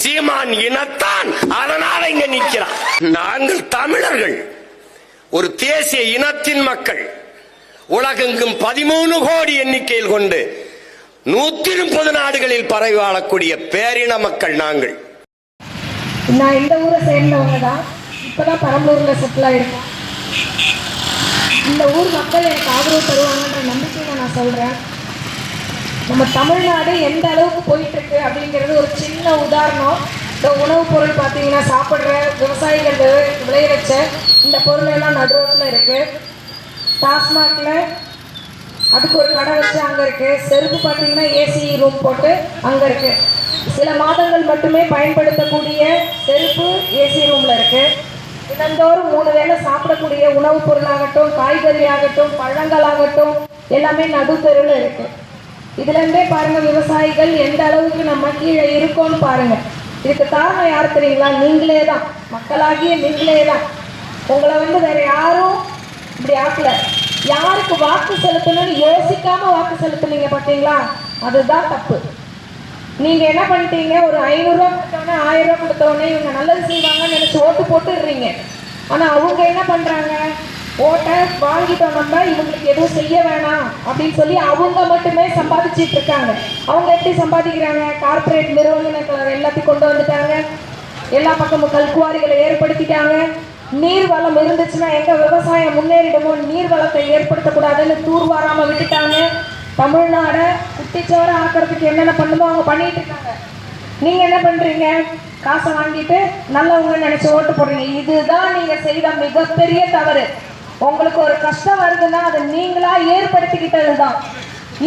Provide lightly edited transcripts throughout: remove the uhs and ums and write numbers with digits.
சீமான் இனத்தான், அதனால இங்க நிற்கிறான். நாங்கள் தமிழர்கள் ஒரு தேசிய இனத்தின் மக்கள். உலகெங்கும் 13 கோடி எண்ணிக்கையில் கொண்டு 130 நாடுகளில் பரவி வாழக்கூடிய பேரின மக்கள் நாங்கள். நான் இந்த ஊரை சேர்ந்தவங்க தான். இப்பதான் பெரம்பலூர்ல செட்டில் ஆயிருக்கேன். இந்த ஊர் மக்கள் எனக்கு ஆதரவு தருவாங்கன்ற நம்பிக்கையை நான் சொல்றேன். நம்ம தமிழ்நாடு எந்த அளவுக்கு போயிட்டு இருக்கு அப்படிங்கிறது ஒரு சின்ன உதாரணம். இந்த உணவுப் பொருள் பார்த்தீங்கன்னா, சாப்பிட்ற விவசாயிகள் விளைய வச்ச இந்த பொருள் எல்லாம் நடுரோட்டில் இருக்கு. டாஸ்மாக்ல அதுக்கு ஒரு கடை வச்சு அங்கே இருக்கு. செருப்பு பார்த்தீங்கன்னா ஏசி ரூம் போட்டு அங்கே இருக்கு. சில மாதங்கள் மட்டுமே பயன்படுத்தக்கூடிய செருப்பு ஏசி ரூம்ல இருக்கு. தினந்தோறும் 3 வேளை சாப்பிடக்கூடிய உணவுப் பொருளாகட்டும், காய்கறி ஆகட்டும், பழங்கள் ஆகட்டும், எல்லாமே நடுத்தெருவில் இருக்கு. இதுல இருந்தே பாருங்க விவசாயிகள் எந்த அளவுக்கு நம்ம கீழே இருக்கோம்னு பாருங்க. இதுக்கு காரணம் யார் தெரியுங்களா? நீங்களே தான், மக்களாகிய நீங்களே தான். உங்களை வேற யாரும் இப்படி ஆக்கல. யாருக்கு வாக்கு செலுத்தணும்னு யோசிக்காம வாக்கு செலுத்துனீங்க பார்த்தீங்களா? அதுதான் தப்பு. நீங்க என்ன பண்ணிட்டீங்க? ஒரு 500 ரூபா கொடுத்தவொடனே 1000 ரூபா கொடுத்தவொடனே இவங்க நல்லது செய்வாங்கன்னு நினைச்சு ஓட்டு போட்டுடுறீங்க. ஆனா அவங்க என்ன பண்றாங்க? ஓட்டை வாங்கிட்டோம், நம்ம இவங்களுக்கு எதுவும் செய்ய வேணாம் அப்படின்னு சொல்லி அவங்க மட்டுமே சம்பாதிச்சிட்டு இருக்காங்க. அவங்க எப்படி சம்பாதிக்கிறாங்க? கார்பரேட் நிறுவனங்கள் எல்லாத்தையும் கொண்டு வந்துட்டாங்க. எல்லா பக்கமும் கல்குவாரிகளை ஏற்படுத்திட்டாங்க. நீர் வளம் இருந்துச்சுன்னா எங்க விவசாயம் முன்னேறிடுமோ, நீர் வளத்தை ஏற்படுத்தக்கூடாதுன்னு தூர்வாராம விட்டுட்டாங்க. தமிழ்நாடை குட்டிச்சோர ஆக்கிறதுக்கு என்னென்ன பண்ணுமோ அவங்க பண்ணிட்டு இருக்காங்க. நீங்க என்ன பண்றீங்க? காசை வாங்கிட்டு நல்லவங்க நினைச்சு ஓட்டு போடுறீங்க. இதுதான் நீங்க செய்த மிகப்பெரிய தவறு. உங்களுக்கு ஒரு கஷ்டம் வருதுன்னா அதை நீங்களா ஏற்படுத்திக்கிட்டது தான்.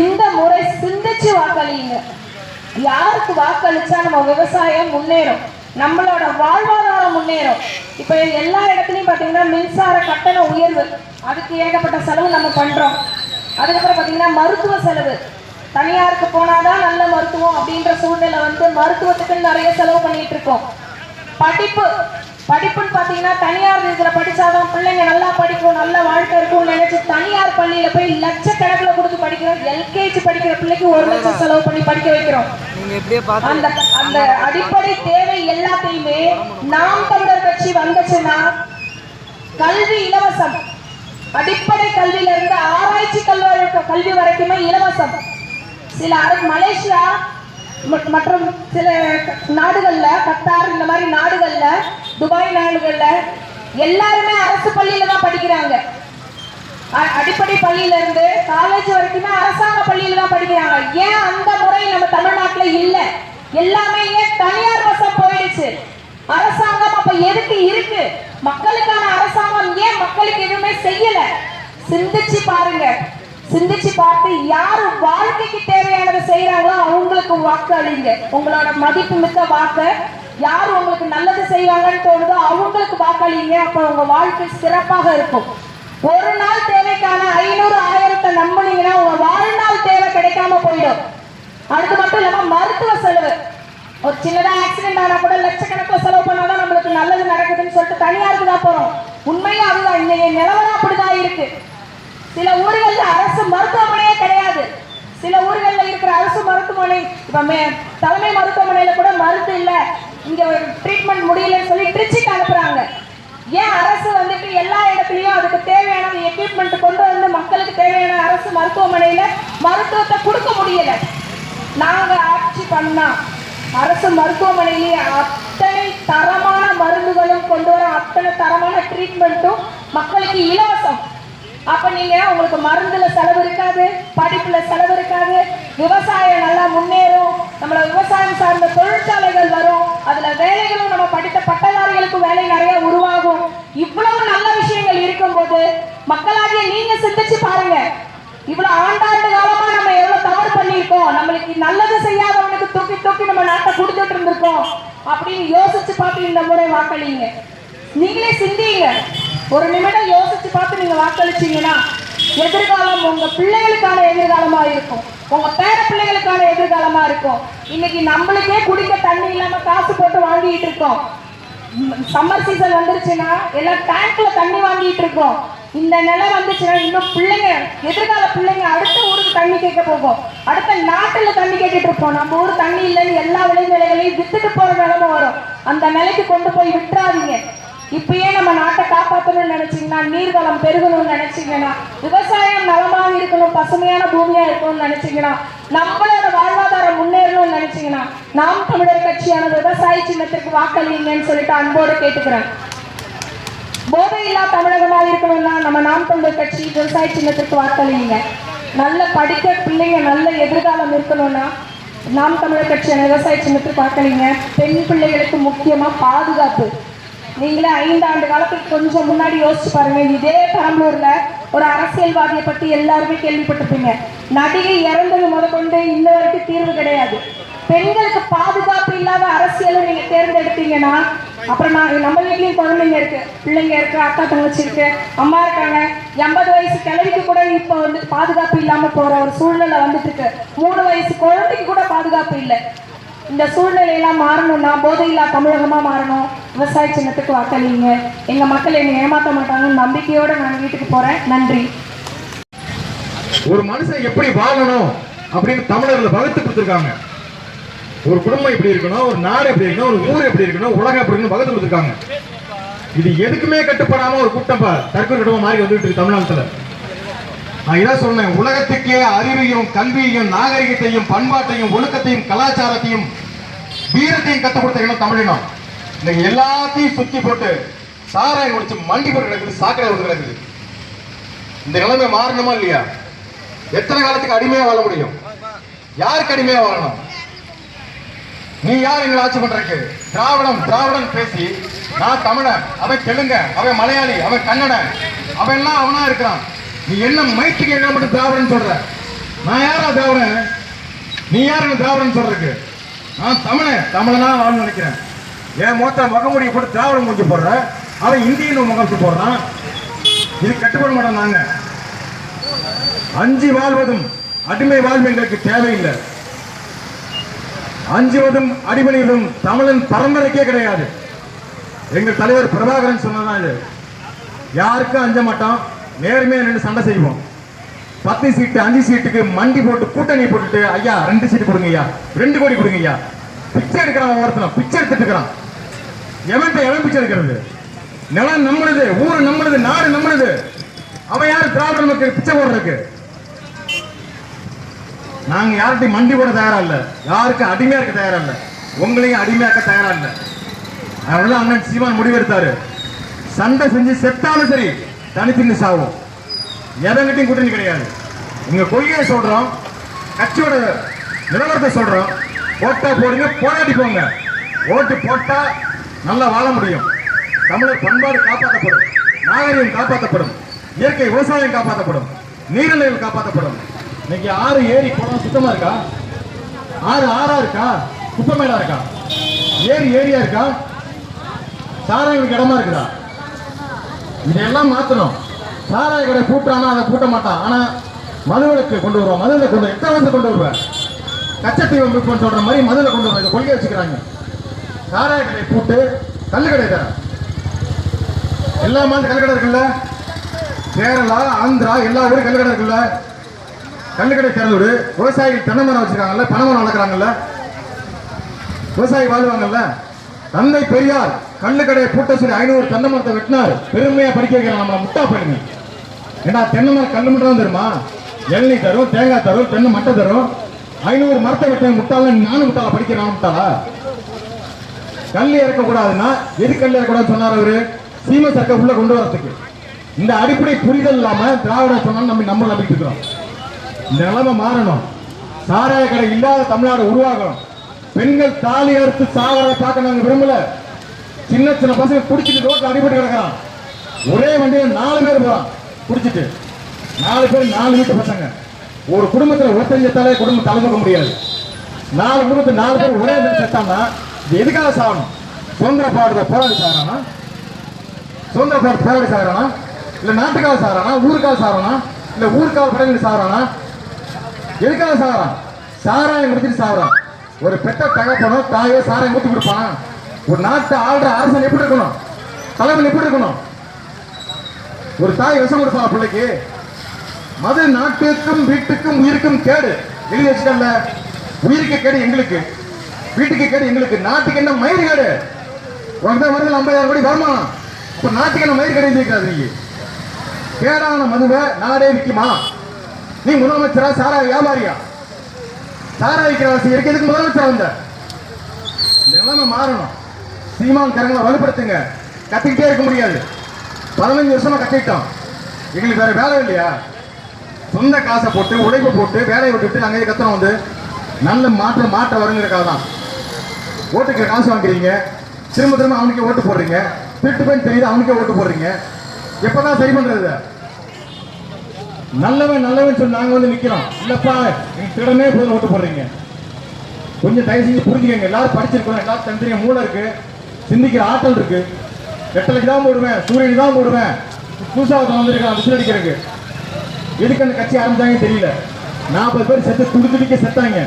இந்த முறை சிந்திச்சு வாக்களிங்க. யாருக்கு வாக்களிச்சா நம்ம விவசாயம் முன்னேறும், நம்மளோட வாழ்வாதாரம் முன்னேறும். இப்ப எல்லா இடத்துலையும் பார்த்தீங்கன்னா மின்சார கட்டண உயர்வு, அதுக்கு ஏகப்பட்ட செலவு நம்ம பண்றோம். அதுக்கப்புறம் பார்த்தீங்கன்னா மருத்துவ செலவு, தனியாருக்கு போனாதான் நல்ல மருத்துவம் அப்படின்ற சூழ்நிலை மருத்துவத்துக்கு நிறைய செலவு பண்ணிட்டு இருக்கோம். படிப்புன்னு பார்த்தீங்கன்னா தனியார் இதில் படிச்சாதான் பிள்ளைங்க நல்லா படிக்கும், நல்ல வாழ்க்கை இருக்கும்னு நினைச்சு தனியார் பள்ளியில போய் லட்சக்கணக்கில் கொடுத்து படிக்கிறோம். LKG படிக்கிற பிள்ளைக்கு 1 லட்சம் செலவு பண்ணி படிக்க வைக்கிறோம். அந்த அடிப்படை தேவை எல்லாத்தையுமே நாம் தமிழர் கட்சி வந்துச்சுன்னா கல்வி இலவசம், அடிப்படை கல்வியில இருந்து ஆராய்ச்சி கல்வி வரைக்குமே இலவசம். சில மலேசியா மற்றும் சில நாடுகள்ல, கத்தார் இந்த மாதிரி நாடுகள்ல, துபாய் நாடுகள்ல எல்லாருமே அரசு பள்ளியில தான் படிக்கிறாங்க. அடிப்படை பள்ளியில இருந்து காலேஜ் வரைக்குமே அரசாங்க பள்ளியில தான் படிக்கிறாங்க. ஏன் அந்த முறை நம்ம தமிழ்நாட்டுல இல்ல? எல்லாமே ஏன் தனியார் வசம் போயிடுச்சு? அரசாங்கம் அப்ப எதுக்கு இருக்கு? மக்களுக்கான அரசாங்கம் ஏன் மக்களுக்கு எதுவுமே செய்யல? சிந்திச்சு பாருங்க. சிந்திச்சு பார்த்து யாரு வாழ்க்கைக்கு தேவையானதை செய்யறாங்களோ அவங்களுக்கு வாக்கு அளிங்க. உங்களோட மதிப்பு மிக்க வாக்கு யாரு உங்களுக்கு நல்லது செய்வாங்கன்னு தோணுதோ அவங்களுக்கு வாக்களிங்க. அப்ப உங்க வாழ்க்கை சிறப்பாக இருக்கும். ஒரு நாள் தேவைக்கான 500 1000 நம்பினீங்கன்னா உங்க வாழ்நாள் தேவை கிடைக்காம போயிடும். அதுக்கு மட்டும் இல்லாம மருத்துவ செலவு, ஒரு சின்னதா ஆக்சிடென்ட் ஆனா கூட லட்சக்கணக்கில் செலவு பண்ணாதான் நம்மளுக்கு நல்லது நடக்குதுன்னு சொல்லிட்டு தனியாருக்கு தான் போறோம். உண்மையா அதுதான் இன்னைக்கு நிலவரம் அப்படிதான் இருக்கு. சில ஊர்கள்ல அரசு மருத்துவமனையே கிடையாது. சில ஊர்கள்ல இருக்கிற அரசு மருத்துவமனை, இப்ப தலைமை மருத்துவமனையில கூட மருந்து இல்ல, இங்க ட்ரீட்மெண்ட் முடியலன்னு சொல்லி திருச்சிக்கு அனுப்புறாங்க. ஏன் அரசு எல்லா இடத்துலயும் அதுக்கு தேவையான எக்யூப்மெண்ட் கொண்டு வந்து மக்களுக்கு தேவையான அரசு மருத்துவமனையில மருத்துவத்தை கொடுக்க முடியல? நாங்க ஆட்சி பண்ணா அரசு மருத்துவமனையிலேயே அத்தனை தரமான மருந்துகளும் கொண்டு வர, அத்தனை தரமான ட்ரீட்மெண்ட்டும் மக்களுக்கு இலவசம். அப்ப நீங்க உங்களுக்கு மருந்துல செலவு இருக்காது, படிப்புல செலவு இருக்காது, விவசாயம் நல்லா முன்னேறும், நம்மள விவசாயம் சார்ந்த தொழிற்சாலைகள் வரும், அதுல வேலைகளும் நம்ம படித்த பட்டதாரிகளுக்கு வேலை நிறைய உருவாகும். இவ்வளவு நல்ல விஷயங்கள் இருக்கும் போது மக்களாகிய நீங்க சிந்திச்சு பாருங்க. இவ்வளவு ஆண்டாண்டு காலமா நம்ம எவ்வளவு தவறு பண்ணியிருக்கோம், நம்மளுக்கு நல்லது செய்யாதவனுக்கு தூக்கி தூக்கி நம்ம நாட்டை கொடுத்துட்டு இருந்திருக்கோம் அப்படின்னு யோசிச்சு பார்த்து இந்த முறை வாக்களிங்க. நீங்களே சிந்திங்க. ஒரு நிமிடம் யோசிச்சு பார்த்து நீங்க வாக்களிச்சீங்கன்னா எதிர்காலம் உங்க பிள்ளைகளுக்கான எதிர்காலமா இருக்கும், உங்க பேர பிள்ளைகளுக்கான எதிர்காலமா இருக்கும். இன்னைக்கு நம்மளுக்கே குடிக்க தண்ணி இல்லாம காசு போட்டு வாங்கிட்டு இருக்கோம். சம்மர் சீசன் வந்துருச்சுன்னா எல்லாம் டேங்க்ல தண்ணி வாங்கிட்டு இருக்கோம். இந்த நிலை வந்துச்சுன்னா இன்னும் பிள்ளைங்க, எதிர்கால பிள்ளைங்க அடுத்த ஊருக்கு தண்ணி கேட்க போகும், அடுத்த நாட்டுல தண்ணி கேட்டுட்டு இருப்போம். நம்ம ஊர் தண்ணி இல்லைன்னு எல்லா விளைநிலைகளையும் வித்துட்டு போற நிலைமை வரும். அந்த நிலைக்கு கொண்டு போய் விட்டுறாதீங்க. இப்பயே நம்ம நாட்டை காப்பாற்றணும்னு நினைச்சீங்கன்னா, நீர்வளம் பெருகணும்னு நினைச்சீங்கன்னா, விவசாயம் நலமாக இருக்கணும், பசுமையான பூமியா இருக்கணும்னு நினைச்சீங்கன்னா, நம்மளோட வாழ்வாதாரம் முன்னேறணும்னு நினைச்சீங்கன்னா, நாம் தமிழர் கட்சியான விவசாய சின்னத்திற்கு வாக்களிங்கன்னு சொல்லிட்டு அன்போடு கேட்டுக்கிறேன். போதையில்லா தமிழகமாக இருக்கணும்னா நம்ம நாம் தமிழர் கட்சி விவசாய சின்னத்திற்கு வாக்களிங்க. நல்ல படிக்க பிள்ளைங்க நல்ல எதிர்காலம் இருக்கணும்னா நாம் தமிழர் கட்சியான விவசாய சின்னத்திற்கு வாக்களிங்க. பெண் பிள்ளைகளுக்கு முக்கியமா பாதுகாப்பு. நீங்களே 5 ஆண்டு காலத்துக்கு கொஞ்சம் முன்னாடி யோசிச்சு பாருங்க. இதே பெரம்பலூர்ல ஒரு அரசியல்வாதியை பத்தி எல்லாருமே கேள்விப்பட்டிருப்பீங்க. நடிகை இறந்தது முதற்கொண்டு இன்ன வரைக்கும் தீர்வு கிடையாது. பெண்களுக்கு பாதுகாப்பு இல்லாத அரசியலை நீங்க தேர்ந்தெடுத்தீங்கன்னா, அப்புறம் நம்ம வீட்லயும் குழந்தைங்க இருக்கு, பிள்ளைங்க இருக்கு, அக்கா தங்கச்சி இருக்கு, அம்மா இருக்காங்க. 80 வயசு கிழவிக்கு கூட இப்ப வந்து பாதுகாப்பு இல்லாம போற ஒரு சூழ்நிலை வந்துட்டு இருக்கு. 3 வயசு குழந்தைக்கு கூட பாதுகாப்பு இல்லை. இந்த சூழ்நிலையெல்லாம் மாறணும்னா போதையில்லா தமிழகமா மாறணும். விவசாய சின்னத்துக்கு வாக்களிங்க. எங்க மக்கள் என்னை ஏமாற்ற மாட்டாங்கன்னு நம்பிக்கையோட நான் வீட்டுக்கு போறேன். நன்றி. ஒரு மனுஷன் எப்படி வாழணும் அப்படின்னு தமிழர்கள் வகுத்து கொடுத்துருக்காங்க. ஒரு குடும்பம் எப்படி இருக்கணும், ஒரு நாடு எப்படி இருக்கணும், ஒரு ஊர் எப்படி இருக்கணும், உலகம் எப்படி இருக்கணும் வகுத்து கொடுத்துருக்காங்க. இது எதுக்குமே கட்டுப்படாம ஒரு கூட்டம் தற்கொலை குடும்பம் மாதிரி வந்துட்டு இருக்கு தமிழ்நாட்டுல. நான் இதான் சொன்னேன், உலகத்துக்கே அறிவையும் கல்வியையும் நாகரிகத்தையும் பண்பாட்டையும் ஒழுக்கத்தையும் கலாச்சாரத்தையும் வீரத்தையும் கற்றுக் கொடுத்த இனம் தமிழினம். இன்னைக்கு எல்லாத்தையும் சுத்தி போட்டு சாராயம் குடிச்சு மண்டி போட்டு கிடக்குது, சாக்கடை வந்து கிடக்குது. இந்த நிலைமை மாறணுமா இல்லையா? எத்தனை காலத்துக்கு அடிமையா வாழ முடியும்? யாருக்கு அடிமையா வாழணும்? நீ யார் எங்களை ஆட்சி பண்றதுக்கு? திராவிடம் திராவிடம் பேசி நான் தமிழன், அவன் தெலுங்க, அவன் மலையாளி, அவன் கன்னடன், அவன் எல்லாம் அவனா இருக்கிறான். நீ என்ன மைத்துக்கு என்ன மட்டும் திராவிடன் சொல்ற? நான் யாரா திராவிடன்? நீ யார் என்ன திராவிடன் சொல்றதுக்கு? நான் தமிழன், தமிழனா வாழ நினைக்கிறேன். என் மொத்த முகமுடியை போட்டு திராவிடம் முடிஞ்சு போடுற, அவன் இந்தியன் முகத்து போடுறான். இது கட்டுப்பட மாட்டோம். நாங்க அஞ்சு வாழ்வதும் அடிமை வாழ்வு எங்களுக்கு தேவையில்லை. அஞ்சுவதும் அடிபணிவதும் தமிழன் பரம்பரைக்கே கிடையாது. எங்கள் தலைவர் பிரபாகரன் சொன்னதான் இது. யாருக்கும் அஞ்ச மாட்டோம், நேர்மையா நின்று சண்டை செய்வோம். 10 சீட்டு 5 சீட்டுக்கு மண்டி போட்டு கூட்டணி போட்டுட்டு ஐயா 2 சீட்டு கொடுங்க ஐயா, 2 கோடி கொடுங்க ஐயா, பிச்சை எடுக்கிறான். ஒருத்தன் பிச்சை எடுத்துட்டு இருக்கிறான். எவன் பிச்சை எடுக்கிறது? நிலம் நம்மளுது, ஊர் நம்மளுது, நாடு நம்மளுது. அவன் யாரு திராவிட மக்கள் பிச்சை போடுறதுக்கு? நாங்க யார்கிட்டையும் மண்டி போட தயாரா இல்ல, யாருக்கு அடிமையா இருக்க தயாரா இல்ல, உங்களையும் அடிமையாக்க தயாரா இல்ல. அதனால அண்ணன் சீமான் முடிவெடுத்தாரு, சண்டை செஞ்சு செத்தாலும் சரி தனித்து சாவும், எதங்கிட்டையும் கூட்டணி கிடையாது. உங்க கொள்கையை சொல்றோம், கட்சியோட நிலவரத்தை சொல்றோம். ஓட்டா போடுங்க, போராடி போங்க. ஓட்டு போட்டா நல்லா வாழ முடியும். தமிழர் பண்பாடு காப்பாற்றப்படும், நாகரிகம் காப்பாற்றப்படும், இயற்கை விவசாயம் காப்பாற்றப்படும், நீர்நிலைகள் காப்பாற்றப்படும். இன்னைக்கு ஆறு ஏரி குளம் சுத்தமா இருக்கா? ஆறு ஆறா இருக்கா? குப்பமேடா இருக்கா? ஏரி ஏரியா இருக்கா? சாராயங்களுக்கு இடமா இருக்குதா? இதெல்லாம் மாத்தணும். சாராய கடை கூட்டானா அதை கூட்ட மாட்டான். ஆனா மதுவிலக்கு கொண்டு வருவோம். மதுவில கொண்டு எத்தனை வருஷம் கொண்டு வருவேன்? கச்சத்தீவம் சொல்ற மாதிரி மதுவில கொண்டு வருவோம். இதை கொள்கை வச்சுக்கிறாங்க. சாராய கடை கூட்டு, கல்லுக்கடை தர எல்லா மாதிரி கல்லுக்கடை இருக்குல்ல, கேரளா ஆந்திரா எல்லா ஊரும் கல்லுக்கடை இருக்குல்ல. கல்லுக்கடை திறந்து விவசாயிகள் தென்னை மரம் வச்சிருக்காங்கல்ல, பனை மரம் வளர்க்குறாங்கல்ல, விவசாயி வாழ்வாங்கல்ல. தந்தை பெரியார் கல்லுக்கடையை பூட்ட சொல்லி 500 தென்னை மரத்தை வெட்டினார். பெருமையா படிக்க வைக்கிறான் நம்மளை முட்டா பண்ணுங்க. ஏன்னா தென்னை மரம் கல்லு மட்டும் தான் தருமா? இளநீ தரும், தேங்காய் தரும், தென்னை மட்டை தரும். 500 மரத்தை வெட்ட முட்டாள நானும் முட்டாள படிக்கிறான் முட்டாளா? கல் இறக்கக்கூடாதுன்னா எது கல் இறக்கக்கூடாதுன்னு சொன்னார் அவரு? சீம சர்க்கை உள்ள கொண்டு வரதுக்கு. இந்த அடிப்படை புரிதல் இல்லாம திராவிட சொன்னாலும் நம்ம நம்பிட்டு இருக்கிறோம். இந்த நிலைமை மாறணும். சாராய கடை இல்லாத தமிழ்நாடு உருவாகணும். பெண்கள் தாலி அறுத்து சாவரை பார்க்க நாங்க விரும்பல. சின்ன சின்ன பசங்க குடிச்சிட்டு ரோட்ல அடிபட்டு கிடக்கிறான். ஒரே வண்டியில 4 பேர் போறான் குடிச்சிட்டு. 4 பேர் 4 வீட்டு பசங்க. ஒரு குடும்பத்துல ஒருத்தஞ்சாலே குடும்பம் தலைமுக முடியாது. 4 குடும்பத்துல 4 பேர் ஒரே செத்தான்னா இது எதுக்காக சாகணும்? சுதந்திர பாடுற போராடி சாகிறானா? சுதந்திர பாடு போராடி சாகிறானா? இல்ல நாட்டுக்காக சாகிறானா? ஊருக்காக சாகிறானா? இல்ல ஊருக்காக படைகள் சாகிறானா? எதுக்காக சாகிறான்? சாராயம் குடிச்சிட்டு சாகிறான். ஒரு பெட்ட தகப்பனோ தாயோ சாராயம் ஊற்றி கொடுப்பானா? ஒரு நாட்டை ஆள்ற அரசன் எப்படி இருக்கணும்? தலைவன் எப்படி இருக்கணும்? ஒரு தாய் விஷம் கொடுப்பா பிள்ளைக்கு? மது நாட்டுக்கும் வீட்டுக்கும் உயிருக்கும் கேடு. எழுதி வச்சுக்கல, உயிருக்கு கேடு எங்களுக்கு, வீட்டுக்கு கேடு எங்களுக்கு, நாட்டுக்கு என்ன மயிர் கேடு? உனக்கு தான் வருது 50,000 கோடி வருமானம், அப்ப நாட்டுக்கு என்ன மயிர் கேடு இருக்கிறது? நீங்க கேடான மதுவை நாடே விற்குமா? நீ முதலமைச்சரா சாரா வியாபாரியா? சாரா விற்கிற வசதி இருக்கு, எதுக்கு முதலமைச்சர் வந்த? நிலைமை மாறணும். சீமான் கரங்களை வலுப்படுத்துங்க. கத்திக்கிட்டே இருக்க முடியாது. 15 வருஷமா கத்திட்டோம், எங்களுக்கு வேற வேலை இல்லையா? சொந்த காசை போட்டு உழைப்பு போட்டு வேலையை விட்டுட்டு நாங்கள் கத்தனம் வந்து நல்ல மாற்ற வருங்கிறக்காக தான். ஓட்டுக்கு காசு வாங்குறீங்க, திரும்ப திரும்ப அவனுக்கே ஓட்டு போடுறீங்க, திருட்டு போய் தெரியுது அவனுக்கே ஓட்டு போடுறீங்க. எப்பதான் சரி பண்றது? நல்லவன் சொல்லி நாங்க வந்து நிக்கிறோம், இல்லப்பா நீங்க திருடனே போய் ஓட்டு போடுறீங்க. கொஞ்சம் தயவு செஞ்சு புரிஞ்சுக்கங்க. எல்லாரும் படிச்சிருக்கோம், எல்லாரும் தனித்தனியா மூளை இருக்கு, சிந்திக்கிற ஆற்றல் இருக்கு. வெட்டலைக்கு தான் போடுவேன், சூரியனுக்கு தான் போடுவேன், பூசாவத்தை வந்திருக்கான் விசில் அடிக்கிறதுக்கு. எதுக்கு அந்த கட்சி ஆரம்பிச்சாங்க தெரியல. 40 பேர் செத்து துடிக்க செத்தாங்க.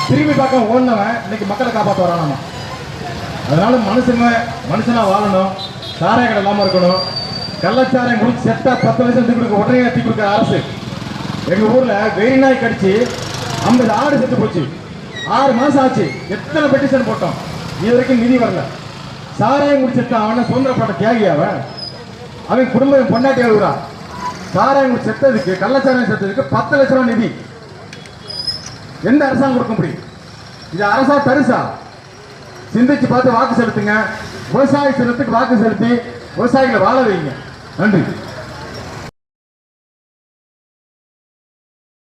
திரும்பி பார்க்க ஓடினவன் இன்னைக்கு மக்களை காப்பாற்ற வரானாமா. அதனால மனுஷனா வாழணும், சாராய கடை இல்லாம இருக்கணும். கள்ளச்சாராயம் முடிச்சு செத்தா 10 லட்சம் கொடுக்க உடனே தீ கொடுக்குற அரசு. எங்க ஊர்ல வெறி நாய் கடிச்சு 50 ஆடு செத்து போச்சு. 6 மாசம் ஆச்சு. எத்தனை பெட்டிஷன் போட்டோம், இது வரைக்கும் நிதி வரல. சாராயம் குடிச்சா அவன சுதந்திரப்பட்ட தியாகி அவன் குடும்பம் பொண்டாட்டி அழுகுறா. சாராயம் குடி செத்ததுக்கு, கள்ளச்சாராயம் செத்ததுக்கு 10 லட்சம் ரூபாய் நிதி எந்த அரசாங்கம் கொடுக்க முடியும்? இது அரசா தரிசா? சிந்திச்சு பார்த்து வாக்கு செலுத்துங்க. விவசாய சின்னத்துக்கு வாக்கு செலுத்தி விவசாயிகளை வாழ வைங்க. நன்றி.